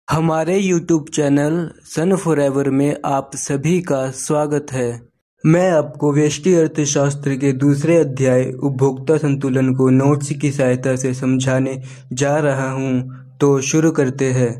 हमारे YouTube channel सन forever में आप सभी का स्वागत है। मैं आपको व्यष्टि अर्थशास्त्र के दूसरे अध्याय उपभोक्ता संतुलन को नोट्स की सहायता से समझाने जा रहा हूं, तो शुरू करते हैं।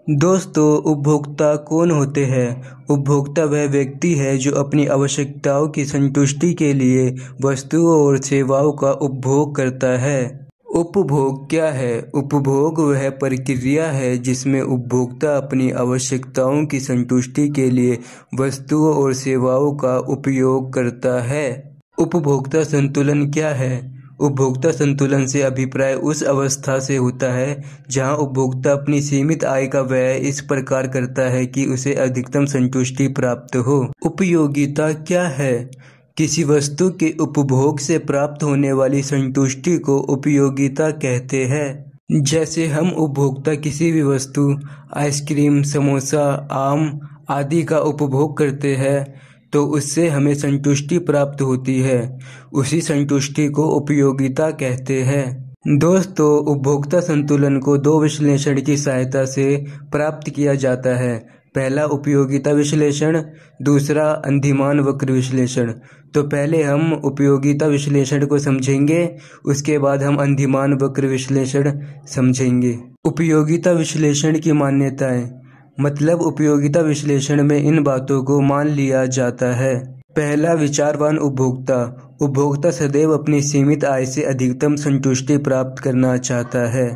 दोस्तों, उपभोक्ता कौन होते हैं? उपभोक्ता वह व्यक्ति है जो अपनी आवश्यकताओं की संतुष्टि के लिए वस्तुओं और सेवाओं का उपभोग करता है। उपभोग क्या है? उपभोग वह प्रक्रिया है जिसमें उपभोक्ता अपनी आवश्यकताओं की संतुष्टि के लिए वस्तुओं और सेवाओं का उपयोग करता है। उपभोक्ता संतुलन क्या है? उपभोक्ता संतुलन से अभिप्राय उस अवस्था से होता है जहां उपभोक्ता अपनी सीमित आय का व्यय इस प्रकार करता है कि उसे अधिकतम संतुष्टि प्राप्त हो। उपयोगिता क्या है? किसी वस्तु के उपभोग से प्राप्त होने वाली संतुष्टि को उपयोगिता कहते हैं। जैसे हम उपभोक्ता किसी भी वस्तु, आइसक्रीम, समोसा, आम आदि का उपभोग करते हैं तो उससे हमें संतुष्टि प्राप्त होती है। उसी संतुष्टि को उपयोगिता कहते हैं। दोस्तों, उपभोक्ता संतुलन को दो विश्लेषण की सहायता से प्राप्त किया जाता है। पहला उपयोगिता विश्लेषण, दूसरा अंधिमान वक्र विश्लेषण। तो पहले हम उपयोगिता विश्लेषण को समझेंगे, उसके बाद हम अंधिमान वक्र विश्लेषण समझेंगे। उपयोगिता विश्लेषण की मान्यताएं, मतलब उपयोगिता विश्लेषण में इन बातों को मान लिया जाता है। पहला, विचारवान उपभोक्ता। उपभोक्ता सदैव अपनी सीमित आय से अधिकतम संतुष्टि प्राप्त करना चाहता है।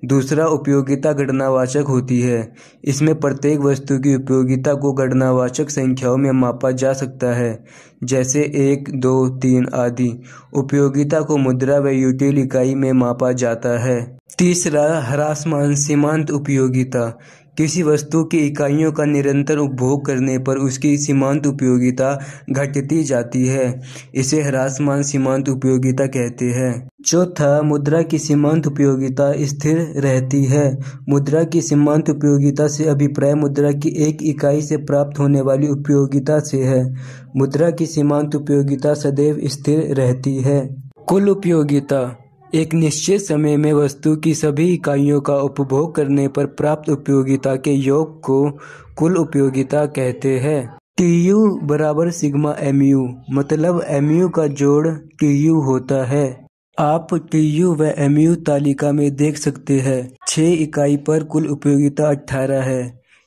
दूसरा, उपयोगिता गणनावाचक होती है। इसमें प्रत्येक वस्तु की उपयोगिता को गणनावाचक संख्याओं में मापा जा सकता है, जैसे 1, 2, 3 आदि। उपयोगिता को मुद्रा व यूटिल इकाई में मापा जाता है। तीसरा, ह्रासमान सीमांत उपयोगिता। किसी वस्तु की इकाइयों का निरंतर उपभोग करने पर उसकी सीमांत उपयोगिता घटती जाती है। इसे ह्रासमान सीमांत उपयोगिता कहते हैं। चौथा, मुद्रा की सीमांत उपयोगिता स्थिर रहती है। मुद्रा की सीमांत उपयोगिता से अभिप्राय मुद्रा की एक इकाई से प्राप्त होने वाली उपयोगिता से है। मुद्रा की सीमांत उपयोगिता सदैव स्थिर रहती है। कुल उपयोगिता, एक निश्चित समय में वस्तु की सभी इकाइयों का उपभोग करने पर प्राप्त उपयोगिता के योग को कुल उपयोगिता कहते हैं। TU बराबर सिग्मा MU, मतलब MU का जोड़ TU होता है। आप TU व MU तालिका में देख सकते हैं। 6 इकाई पर कुल उपयोगिता 18 है।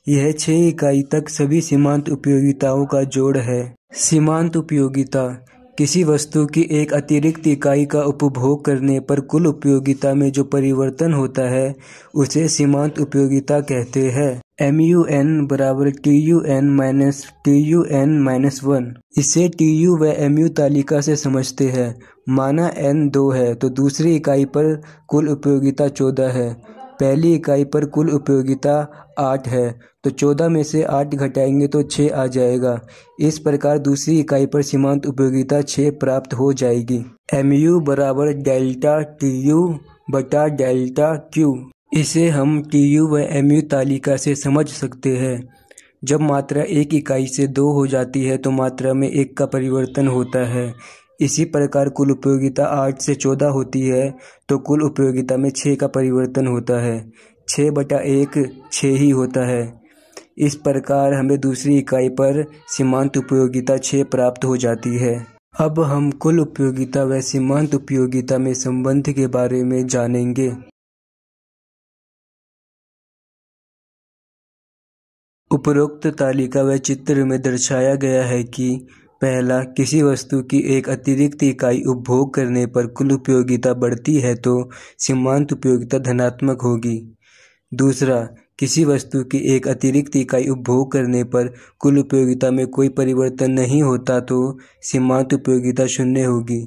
यह 6 इकाई तक सभी सीमांत उपयोगिताओं का जोड़ है। सीमांत उपयोगिता, किसी वस्तु की एक अतिरिक्त इकाई का उपभोग करने पर कुल उपयोगिता में जो परिवर्तन होता है उसे सीमांत उपयोगिता कहते हैं। MUN बराबर TUN माइनस TUN-1। इसे TU व MU तालिका से समझते हैं। माना N 2 है तो दूसरी इकाई पर कुल उपयोगिता 14 है। पहली इकाई पर कुल उपयोगिता 8 है तो 14 में से 8 घटाएंगे तो 6 आ जाएगा। इस प्रकार दूसरी इकाई पर सीमांत उपयोगिता 6 प्राप्त हो जाएगी। MU बराबर डेल्टा TU बटा डेल्टा Q। इसे हम TU व MU तालिका से समझ सकते हैं। जब मात्रा एक इकाई से 2 हो जाती है तो मात्रा में 1 का परिवर्तन होता है। इसी प्रकार कुल उपयोगिता 8 से 14 होती है तो कुल उपयोगिता में 6 का परिवर्तन होता है। 6 बटा 1 6 ही होता है। इस प्रकार हमें दूसरी इकाई पर सीमांत उपयोगिता 6 प्राप्त हो जाती है। अब हम कुल उपयोगिता व सीमांत उपयोगिता में संबंध के बारे में जानेंगे। उपरोक्त तालिका व चित्र में दर्शाया गया है कि पहला, किसी वस्तु की एक अतिरिक्त इकाई उपभोग करने पर कुल उपयोगिता बढ़ती है तो सीमांत उपयोगिता धनात्मक होगी। दूसरा, किसी वस्तु की एक अतिरिक्त इकाई उपभोग करने पर कुल उपयोगिता में कोई परिवर्तन नहीं होता तो सीमांत उपयोगिता 0 होगी।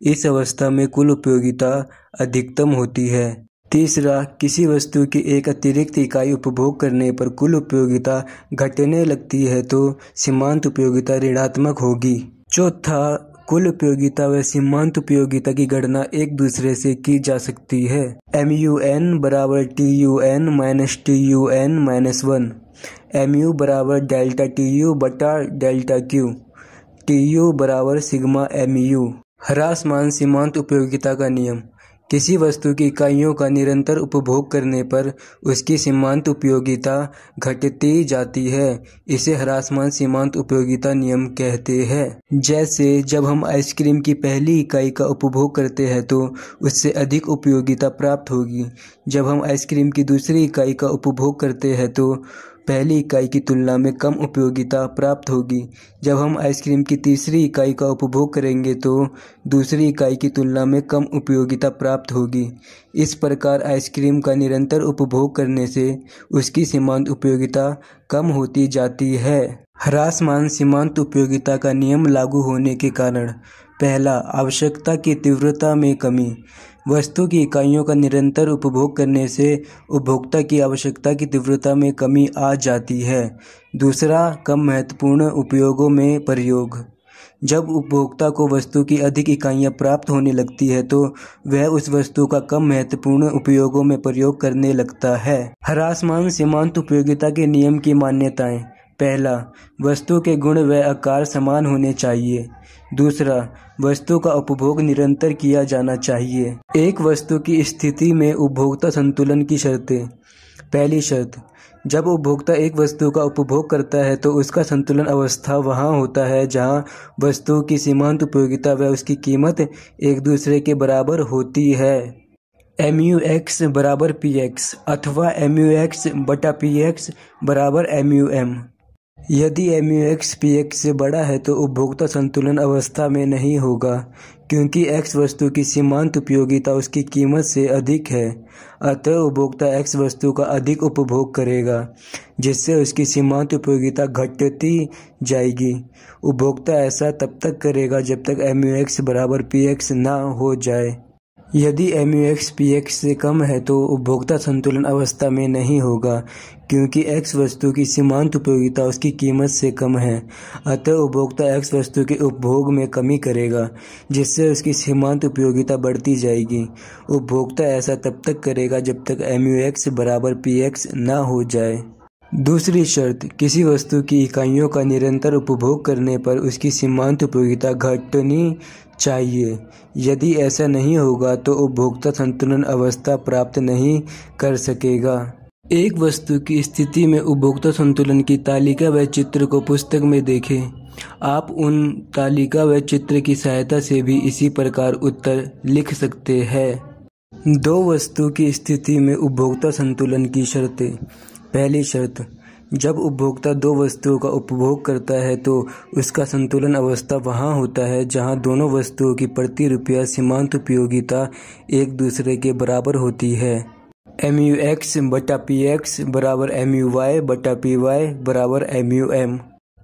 इस अवस्था में कुल उपयोगिता अधिकतम होती है। तीसरा, किसी वस्तु की एक अतिरिक्त इकाई उपभोग करने पर कुल उपयोगिता घटने लगती है तो सीमांत उपयोगिता ऋणात्मक होगी। चौथा, कुल उपयोगिता व सीमांत उपयोगिता की गणना एक दूसरे से की जा सकती है। MUN बराबर TUN माइनस TUN-1। MU बराबर डेल्टा TU बटा डेल्टा Q। TU बराबर सिग्मा MU। ह्रासमान सीमांत उपयोगिता का नियम, किसी वस्तु की इकाइयों का निरंतर उपभोग करने पर उसकी सीमांत उपयोगिता घटती जाती है। इसे ह्रासमान सीमांत उपयोगिता नियम कहते हैं। जैसे जब हम आइसक्रीम की पहली इकाई का उपभोग करते हैं तो उससे अधिक उपयोगिता प्राप्त होगी। जब हम आइसक्रीम की दूसरी इकाई का उपभोग करते हैं तो पहली इकाई की तुलना में कम उपयोगिता प्राप्त होगी। जब हम आइसक्रीम की तीसरी इकाई का उपभोग करेंगे तो दूसरी इकाई की तुलना में कम उपयोगिता प्राप्त होगी। इस प्रकार आइसक्रीम का निरंतर उपभोग करने से उसकी सीमांत उपयोगिता कम होती जाती है। ह्रासमान सीमांत उपयोगिता का नियम लागू होने के कारण: पहला, आवश्यकता की तीव्रता में कमी। वस्तु की इकाइयों का निरंतर उपभोग करने से उपभोक्ता की आवश्यकता की तीव्रता में कमी आ जाती है। दूसरा, कम महत्वपूर्ण उपयोगों में प्रयोग। जब उपभोक्ता को वस्तु की अधिक इकाइयाँ प्राप्त होने लगती है तो वह उस वस्तु का कम महत्वपूर्ण उपयोगों में प्रयोग करने लगता है। ह्रासमान सीमांत उपयोगिता के नियम की मान्यताएं: पहला, वस्तु के गुण व आकार समान होने चाहिए। दूसरा, वस्तु का उपभोग निरंतर किया जाना चाहिए। एक वस्तु की स्थिति में उपभोक्ता संतुलन की शर्तें: पहली शर्त, जब उपभोक्ता एक वस्तु का उपभोग करता है तो उसका संतुलन अवस्था वहाँ होता है जहाँ वस्तु की सीमांत उपयोगिता व उसकी कीमत एक दूसरे के बराबर होती है। MUX = PX अथवा MUX / PX = MUM। यदि MUX PX से बड़ा है तो उपभोक्ता संतुलन अवस्था में नहीं होगा, क्योंकि X वस्तु की सीमांत उपयोगिता उसकी कीमत से अधिक है। अतः उपभोक्ता X वस्तु का अधिक उपभोग करेगा, जिससे उसकी सीमांत उपयोगिता घटती जाएगी। उपभोक्ता ऐसा तब तक करेगा जब तक MUX = PX न हो जाए। यदि MUX PX से कम है तो उपभोक्ता संतुलन अवस्था में नहीं होगा, क्योंकि X वस्तु की सीमांत उपयोगिता उसकी कीमत से कम है। अतः उपभोक्ता X वस्तु के उपभोग में कमी करेगा, जिससे उसकी सीमांत उपयोगिता बढ़ती जाएगी। उपभोक्ता ऐसा तब तक करेगा जब तक MUX = PX न हो जाए। दूसरी शर्त, किसी वस्तु की इकाइयों का निरंतर उपभोग करने पर उसकी सीमांत उपयोगिता घटनी चाहिए। यदि ऐसा नहीं होगा तो उपभोक्ता संतुलन अवस्था प्राप्त नहीं कर सकेगा। एक वस्तु की स्थिति में उपभोक्ता संतुलन की तालिका व चित्र को पुस्तक में देखें। आप उन तालिका व चित्र की सहायता से भी इसी प्रकार उत्तर लिख सकते हैं। दो वस्तु की स्थिति में उपभोक्ता संतुलन की शर्तें: पहली शर्त, जब उपभोक्ता दो वस्तुओं का उपभोग करता है तो उसका संतुलन अवस्था वहाँ होता है जहाँ दोनों वस्तुओं की प्रति रुपया सीमांत उपयोगिता एक दूसरे के बराबर होती है। MUX / PX = MUY / PY = MUM।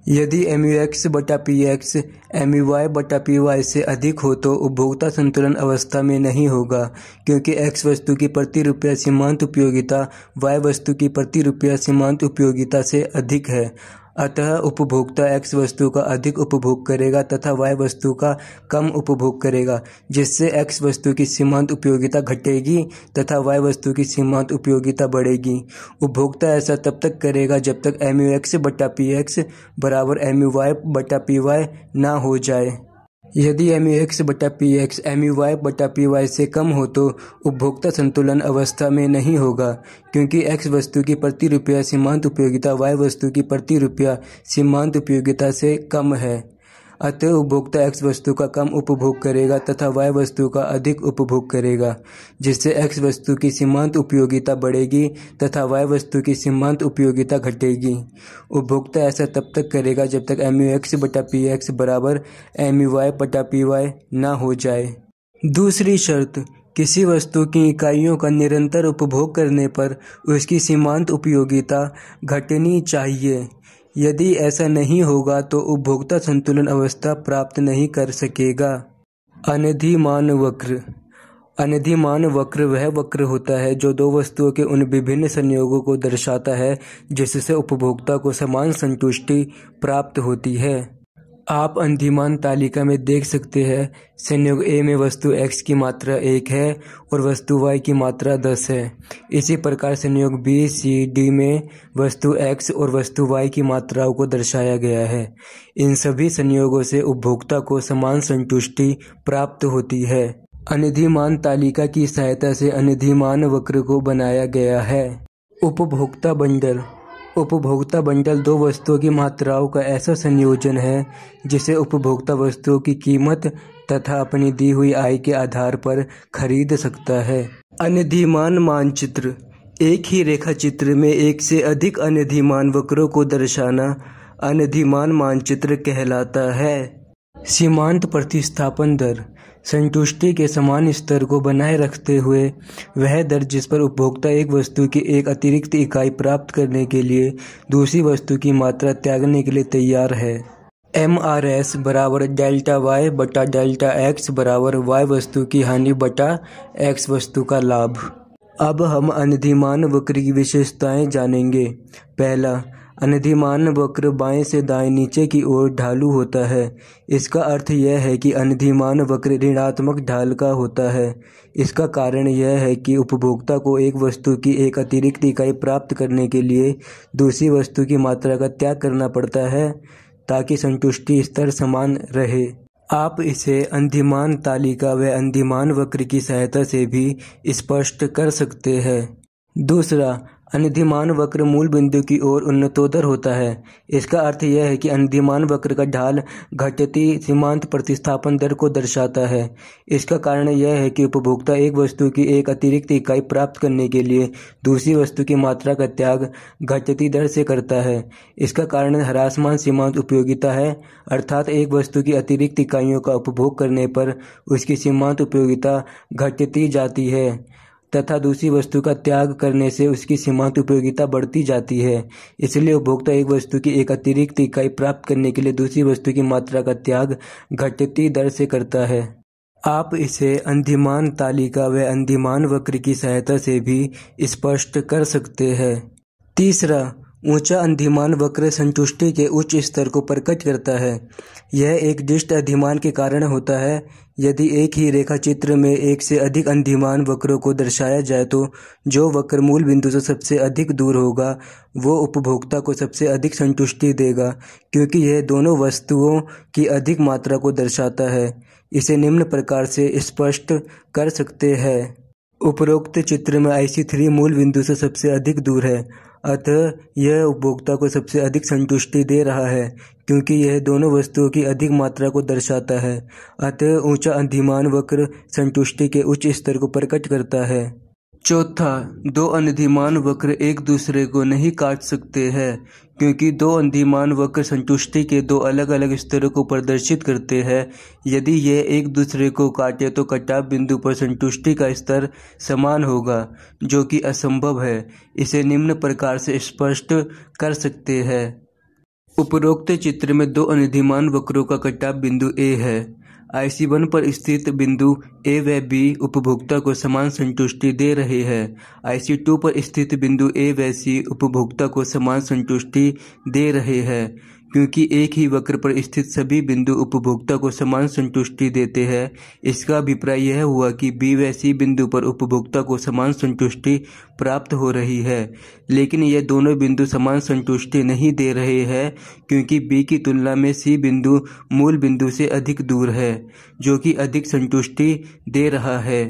यदि MUX / PX MUY / PY से अधिक हो तो उपभोक्ता संतुलन अवस्था में नहीं होगा, क्योंकि X वस्तु की प्रति रुपया सीमांत उपयोगिता Y वस्तु की प्रति रुपया सीमांत उपयोगिता से अधिक है। अतः उपभोक्ता X वस्तु का अधिक उपभोग करेगा तथा Y वस्तु का कम उपभोग करेगा, जिससे X वस्तु की सीमांत उपयोगिता घटेगी तथा Y वस्तु की सीमांत उपयोगिता बढ़ेगी। उपभोक्ता ऐसा तब तक करेगा जब तक MUX / PX = MUY / PY न हो जाए। यदि MUX / PX MUY / PY से कम हो तो उपभोक्ता संतुलन अवस्था में नहीं होगा, क्योंकि X वस्तु की प्रति रुपया सीमांत उपयोगिता Y वस्तु की प्रति रुपया सीमांत उपयोगिता से कम है। अतः उपभोक्ता X वस्तु का कम उपभोग करेगा तथा Y वस्तु का अधिक उपभोग करेगा, जिससे X वस्तु की सीमांत उपयोगिता बढ़ेगी तथा Y वस्तु की सीमांत उपयोगिता घटेगी। उपभोक्ता ऐसा तब तक करेगा जब तक MUX / PX = MUY / PY न हो जाए। दूसरी शर्त, किसी वस्तु की इकाइयों का निरंतर उपभोग करने पर उसकी सीमांत उपयोगिता घटनी चाहिए। यदि ऐसा नहीं होगा तो उपभोक्ता संतुलन अवस्था प्राप्त नहीं कर सकेगा। अनधिमान वक्र। अनधिमान वक्र वह वक्र होता है जो दो वस्तुओं के उन विभिन्न संयोगों को दर्शाता है जिससे उपभोक्ता को समान संतुष्टि प्राप्त होती है। आप अनधिमान तालिका में देख सकते हैं, संयोग A में वस्तु X की मात्रा 1 है और वस्तु Y की मात्रा 10 है। इसी प्रकार संयोग B, C, D में वस्तु X और वस्तु Y की मात्राओं को दर्शाया गया है। इन सभी संयोगों से उपभोक्ता को समान संतुष्टि प्राप्त होती है। अनधिमान तालिका की सहायता से अनधिमान वक्र को बनाया गया है। उपभोक्ता बंडल। उपभोक्ता बंडल दो वस्तुओं की मात्राओं का ऐसा संयोजन है जिसे उपभोक्ता वस्तुओं की कीमत तथा अपनी दी हुई आय के आधार पर खरीद सकता है। अनधिमान मानचित्र। एक ही रेखा चित्र में एक से अधिक अनधिमान वक्रों को दर्शाना अनधिमान मानचित्र कहलाता है। सीमांत प्रतिस्थापन दर। संतुष्टि के समान स्तर को बनाए रखते हुए वह दर जिस पर उपभोक्ता एक वस्तु की एक अतिरिक्त इकाई प्राप्त करने के लिए दूसरी वस्तु की मात्रा त्यागने के लिए तैयार है। MRS बराबर डेल्टा वाई बटा डेल्टा एक्स बराबर वाई वस्तु की हानि बटा एक्स वस्तु का लाभ। अब हम अनधिमान वक्र की विशेषताएं जानेंगे। पहला, अनधिमान वक्र बाएं से दाएं नीचे की ओर ढालू होता है। इसका अर्थ यह है कि अनधिमान वक्र ऋणात्मक ढाल का होता है। इसका कारण यह है कि उपभोक्ता को एक वस्तु की एक अतिरिक्त इकाई प्राप्त करने के लिए दूसरी वस्तु की मात्रा का त्याग करना पड़ता है ताकि संतुष्टि स्तर समान रहे। आप इसे अनधिमान तालिका व अनधिमान वक्र की सहायता से भी स्पष्ट कर सकते हैं। दूसरा, अनधिमान वक्र मूल बिंदु की ओर उन्नतोदर होता है। इसका अर्थ यह है कि अनधिमान वक्र का ढाल घटती सीमांत प्रतिस्थापन दर को दर्शाता है। इसका कारण यह है कि उपभोक्ता एक वस्तु की एक अतिरिक्त इकाई प्राप्त करने के लिए दूसरी वस्तु की मात्रा का त्याग घटती दर से करता है। इसका कारण ह्रासमान सीमांत उपयोगिता है, अर्थात एक वस्तु की अतिरिक्त इकाइयों का उपभोग करने पर उसकी सीमांत उपयोगिता घटती जाती है तथा दूसरी वस्तु का त्याग करने से उसकी सीमांत उपयोगिता बढ़ती जाती है। इसलिए उपभोक्ता एक वस्तु की एक अतिरिक्त इकाई प्राप्त करने के लिए दूसरी वस्तु की मात्रा का त्याग घटती दर से करता है। आप इसे अनधिमान तालिका व अनधिमान वक्र की सहायता से भी स्पष्ट कर सकते हैं। तीसरा, ऊंचा अनधिमान वक्र संतुष्टि के उच्च स्तर को प्रकट करता है। यह एक दृष्ट अधिमान के कारण होता है। यदि एक ही रेखा चित्र में एक से अधिक अनधिमान वक्रों को दर्शाया जाए तो जो वक्र मूल बिंदु से सबसे अधिक दूर होगा वो उपभोक्ता को सबसे अधिक संतुष्टि देगा, क्योंकि यह दोनों वस्तुओं की अधिक मात्रा को दर्शाता है। इसे निम्न प्रकार से स्पष्ट कर सकते हैं। उपरोक्त चित्र में IC3 मूल बिंदु से सबसे अधिक दूर है, अतः यह उपभोक्ता को सबसे अधिक संतुष्टि दे रहा है क्योंकि यह दोनों वस्तुओं की अधिक मात्रा को दर्शाता है। अतः ऊंचा अनधिमान वक्र संतुष्टि के उच्च स्तर को प्रकट करता है। चौथा, दो अनधिमान वक्र एक दूसरे को नहीं काट सकते हैं क्योंकि दो अनधिमान वक्र संतुष्टि के दो अलग अलग स्तरों को प्रदर्शित करते हैं। यदि ये एक दूसरे को काटे तो कटाव बिंदु पर संतुष्टि का स्तर समान होगा, जो कि असंभव है। इसे निम्न प्रकार से स्पष्ट कर सकते हैं। उपरोक्त चित्र में दो अनधिमान वक्रों का कटाव बिंदु A है। IC1 पर स्थित बिंदु A व B उपभोक्ता को समान संतुष्टि दे रहे हैं। IC2 पर स्थित बिंदु A व C उपभोक्ता को समान संतुष्टि दे रहे हैं। क्योंकि एक ही वक्र पर स्थित सभी बिंदु उपभोक्ता को समान संतुष्टि देते हैं, इसका अभिप्राय यह हुआ कि B व C बिंदु पर उपभोक्ता को समान संतुष्टि प्राप्त हो रही है। लेकिन ये दोनों बिंदु समान संतुष्टि नहीं दे रहे हैं क्योंकि B की तुलना में C बिंदु मूल बिंदु से अधिक दूर है, जो कि अधिक संतुष्टि दे रहा है।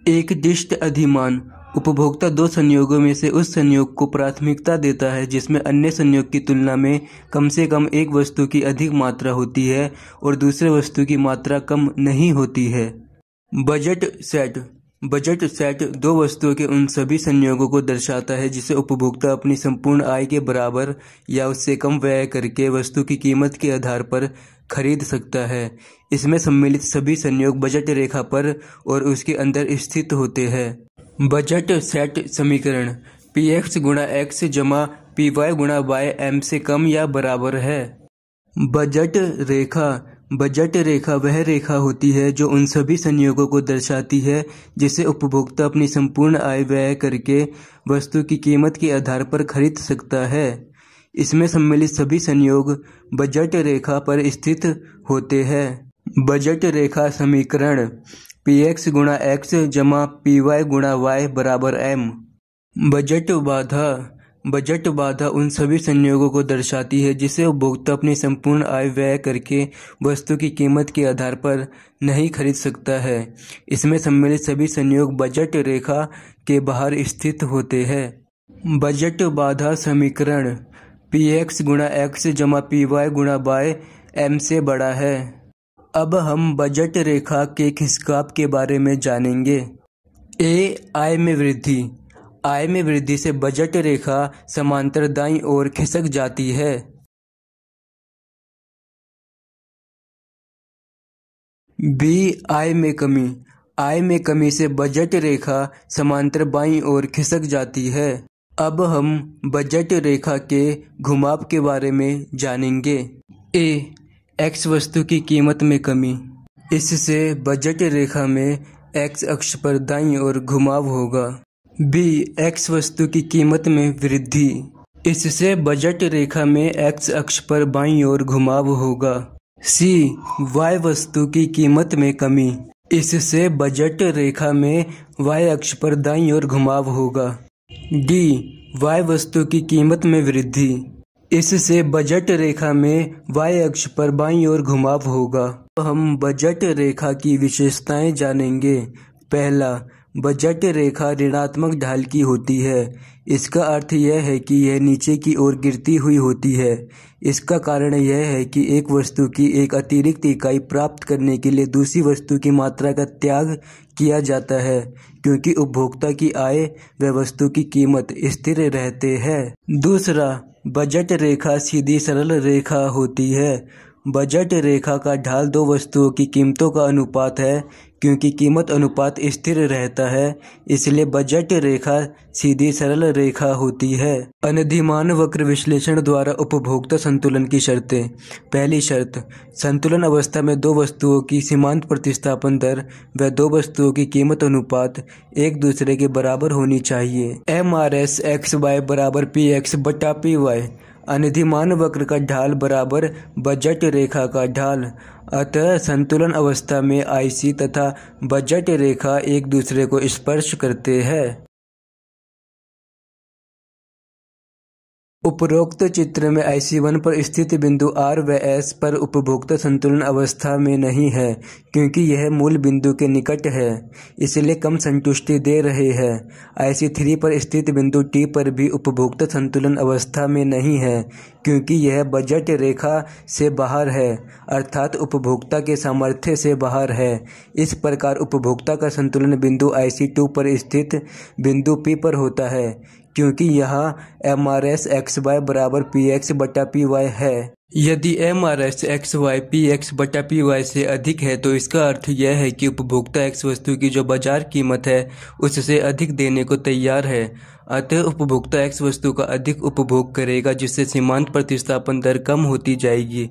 एक दृष्ट अधिमान। उपभोक्ता दो संयोगों में से उस संयोग को प्राथमिकता देता है जिसमें अन्य संयोग की तुलना में कम से कम एक वस्तु की अधिक मात्रा होती है और दूसरे वस्तु की मात्रा कम नहीं होती है। Budget set. बजट सेट दो वस्तुओं के उन सभी संयोगों को दर्शाता है जिसे उपभोक्ता अपनी संपूर्ण आय के बराबर या उससे कम व्यय करके वस्तु की कीमत के आधार पर खरीद सकता है। इसमें सम्मिलित सभी संयोग बजट रेखा पर और उसके अंदर स्थित होते हैं। बजट सेट समीकरण Px गुणा x जमा Py गुणा y m से कम या बराबर है। बजट रेखा। बजट रेखा वह रेखा होती है जो उन सभी संयोगों को दर्शाती है जिसे उपभोक्ता अपनी संपूर्ण आय व्यय करके वस्तु की कीमत के आधार पर खरीद सकता है। इसमें सम्मिलित सभी संयोग बजट रेखा पर स्थित होते हैं। बजट रेखा समीकरण Px गुणा x जमा Py गुणा y बराबर m। बजट बाधा। बजट बाधा उन सभी संयोगों को दर्शाती है जिसे उपभोक्ता अपनी संपूर्ण आय व्यय करके वस्तु की कीमत के आधार पर नहीं खरीद सकता है। इसमें सम्मिलित सभी संयोग बजट रेखा के बाहर स्थित होते हैं। बजट बाधा समीकरण Px गुणा x जमा Py गुणा y m से बड़ा है। अब हम बजट रेखा के खिसकाव के बारे में जानेंगे। आय में वृद्धि। आय में वृद्धि से बजट रेखा समांतर दाईं ओर खिसक जाती है। आय में कमी। आय में कमी से बजट रेखा समांतर बाईं ओर खिसक जाती है। अब हम बजट रेखा के घुमाव के बारे में जानेंगे। एक्स वस्तु की कीमत में कमी। इससे बजट रेखा में एक्स अक्ष पर दाईं ओर घुमाव होगा। एक्स वस्तु की कीमत में वृद्धि। इससे बजट रेखा में एक्स अक्ष पर बाईं ओर घुमाव होगा। वाई वस्तु की कीमत में कमी। इससे बजट रेखा में वाई अक्ष पर दाईं ओर घुमाव होगा। वाई वस्तु की कीमत में वृद्धि। इससे बजट रेखा में वाई अक्ष पर बाईं ओर घुमाव होगा। तो हम बजट रेखा की विशेषताएं जानेंगे। पहला, बजट रेखा ऋणात्मक ढाल की होती है। इसका अर्थ यह है कि यह नीचे की ओर गिरती हुई होती है। इसका कारण यह है कि एक वस्तु की एक अतिरिक्त इकाई प्राप्त करने के लिए दूसरी वस्तु की मात्रा का त्याग किया जाता है, क्योंकि उपभोक्ता की आय व वस्तु की कीमत स्थिर रहते हैं। दूसरा, बजट रेखा सीधी सरल रेखा होती है। बजट रेखा का ढाल दो वस्तुओं की कीमतों का अनुपात है। क्योंकि कीमत अनुपात स्थिर रहता है, इसलिए बजट रेखा सीधी सरल रेखा होती है। अनधिमान वक्र विश्लेषण द्वारा उपभोक्ता संतुलन की शर्तें। पहली शर्त, संतुलन अवस्था में दो वस्तुओं की सीमांत प्रतिस्थापन दर व दो वस्तुओं की कीमत अनुपात एक दूसरे के बराबर होनी चाहिए। MRS XY बराबर PX बटा PY। अनधिमान वक्र का ढाल बराबर बजट रेखा का ढाल। अतः संतुलन अवस्था में IC तथा बजट रेखा एक दूसरे को स्पर्श करते हैं। उपरोक्त चित्र में IC1 पर स्थित बिंदु R व S पर उपभोक्ता संतुलन अवस्था में नहीं है, क्योंकि यह मूल बिंदु के निकट है, इसलिए कम संतुष्टि दे रहे हैं। IC3 पर स्थित बिंदु T पर भी उपभोक्ता संतुलन अवस्था में नहीं है, क्योंकि यह बजट रेखा से बाहर है, अर्थात उपभोक्ता के सामर्थ्य से बाहर है। इस प्रकार उपभोक्ता का संतुलन बिंदु IC2 पर स्थित बिंदु P पर होता है, क्योंकि यहाँ MRS XY बराबर PX बटा PY है। यदि MRS XY PX बटा PY से अधिक है तो इसका अर्थ यह है कि उपभोक्ता X वस्तु की जो बाजार कीमत है उससे अधिक देने को तैयार है। अतः उपभोक्ता X वस्तु का अधिक उपभोग करेगा, जिससे सीमांत प्रतिस्थापन दर कम होती जाएगी।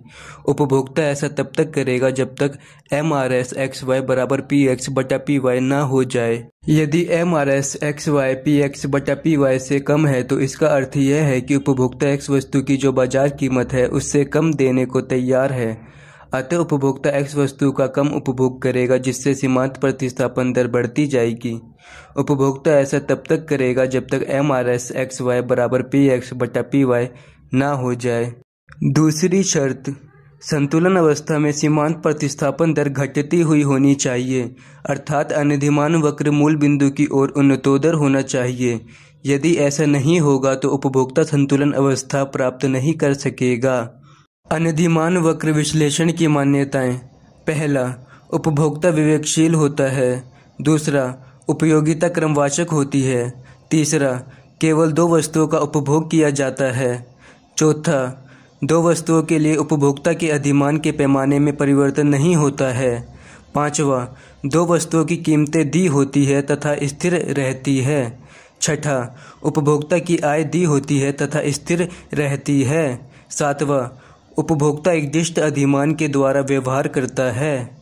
उपभोक्ता ऐसा तब तक करेगा जब तक MRS XY बराबर PX बटा PY ना हो जाए। यदि MRS XY PX बटा PY से कम है तो इसका अर्थ यह है कि उपभोक्ता X वस्तु की जो बाजार कीमत है उससे कम देने को तैयार है। अतः उपभोक्ता X वस्तु का कम उपभोग करेगा, जिससे सीमांत प्रतिस्थापन दर बढ़ती जाएगी। उपभोक्ता ऐसा तब तक करेगा जब तक MRS XY बराबर PX बटा PY ना हो जाए। दूसरी शर्त, संतुलन अवस्था में सीमांत प्रतिस्थापन दर घटती हुई होनी चाहिए, अर्थात अनधिमान वक्र मूल बिंदु की ओर उन्नतोदर होना चाहिए। यदि ऐसा नहीं होगा तो उपभोक्ता संतुलन अवस्था प्राप्त नहीं कर सकेगा। अनधिमान वक्र विश्लेषण की मान्यताएं। पहला, उपभोक्ता विवेकशील होता है। दूसरा, उपयोगिता क्रमवाचक होती है। तीसरा, केवल दो वस्तुओं का उपभोग किया जाता है। चौथा, दो वस्तुओं के लिए उपभोक्ता के अधिमान के पैमाने में परिवर्तन नहीं होता है। पांचवा, दो वस्तुओं की कीमतें दी होती है तथा स्थिर रहती है। छठा, उपभोक्ता की आय दी होती है तथा स्थिर रहती है। सातवां, उपभोक्ता एक दिष्ट अधिमान के द्वारा व्यवहार करता है।